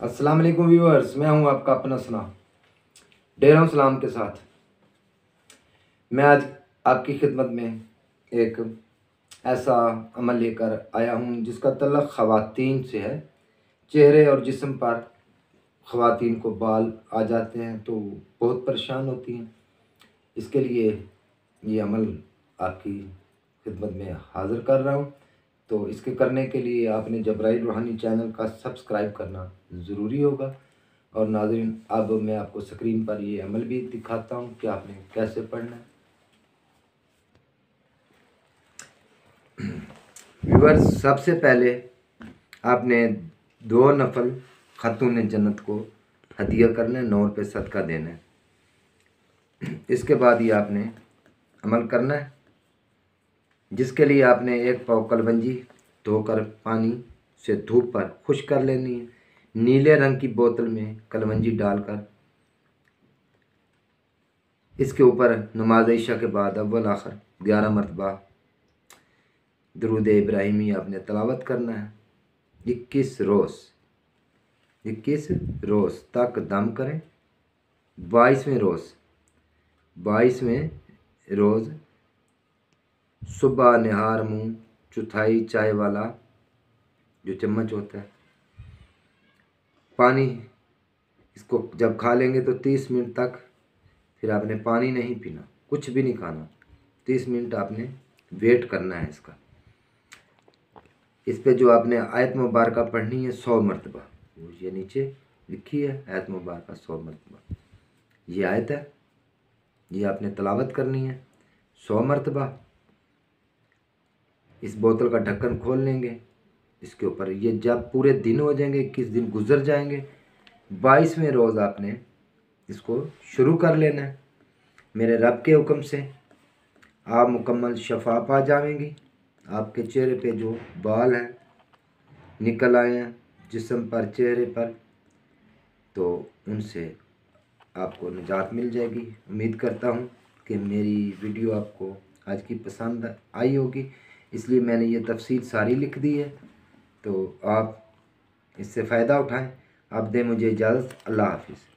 अस्सलाम वालेकुम व्यूअर्स, मैं हूं आपका अपना सना डेरों सलाम के साथ। मैं आज आपकी खिदमत में एक ऐसा अमल लेकर आया हूं जिसका तल्लुक़ ख़वातीन से है। चेहरे और जिस्म पर ख़वातीन को बाल आ जाते हैं तो बहुत परेशान होती हैं। इसके लिए ये अमल आपकी खिदमत में हाज़िर कर रहा हूं। तो इसके करने के लिए आपने जब्राइल रूहानी चैनल का सब्सक्राइब करना ज़रूरी होगा। और नाज़रीन, अब मैं आपको स्क्रीन पर ये अमल भी दिखाता हूँ कि आपने कैसे पढ़ना है। व्यूअर्स, सबसे पहले आपने 2 नफल खातून जन्नत को हदिया करना है, 9 रुपये सदका देना है। इसके बाद ये आपने अमल करना है, जिसके लिए आपने 1 पाव कलवंजी धोकर पानी से धूप पर खुश्क कर लेनी है। नीले रंग की बोतल में कलवंजी डालकर इसके ऊपर नमाज इशा के बाद अव्वल आखिर 11 मरतबा दरूद इब्राहिमी आपने तलावत करना है। 21 रोज़ तक दम करें। 22वें रोज़ सुबह निहार मुँह चौथाई चाय वाला जो चम्मच होता है पानी, इसको जब खा लेंगे तो 30 मिनट तक फिर आपने पानी नहीं पीना, कुछ भी नहीं खाना। 30 मिनट आपने वेट करना है इसका। इस पे जो आपने आयत मुबारका पढ़नी है 100 मरतबा, ये नीचे लिखी है आयत मुबारका 100 मरतबा। ये आयत है, ये आपने तलावत करनी है 100 मरतबा। इस बोतल का ढक्कन खोल लेंगे, इसके ऊपर ये जब पूरे दिन हो जाएंगे, 21 दिन गुजर जाएंगे, 22वें रोज़ आपने इसको शुरू कर लेना है। मेरे रब के हुक्म से आप मुकम्मल शफा पा जाएंगी। आपके चेहरे पे जो बाल हैं निकल आए हैं जिस्म पर, चेहरे पर, तो उनसे आपको निजात मिल जाएगी। उम्मीद करता हूँ कि मेरी वीडियो आपको आज की पसंद आई होगी, इसलिए मैंने ये तफसील सारी लिख दी है, तो आप इससे फ़ायदा उठाएं। आप दें मुझे इजाज़त। अल्लाह हाफिज़।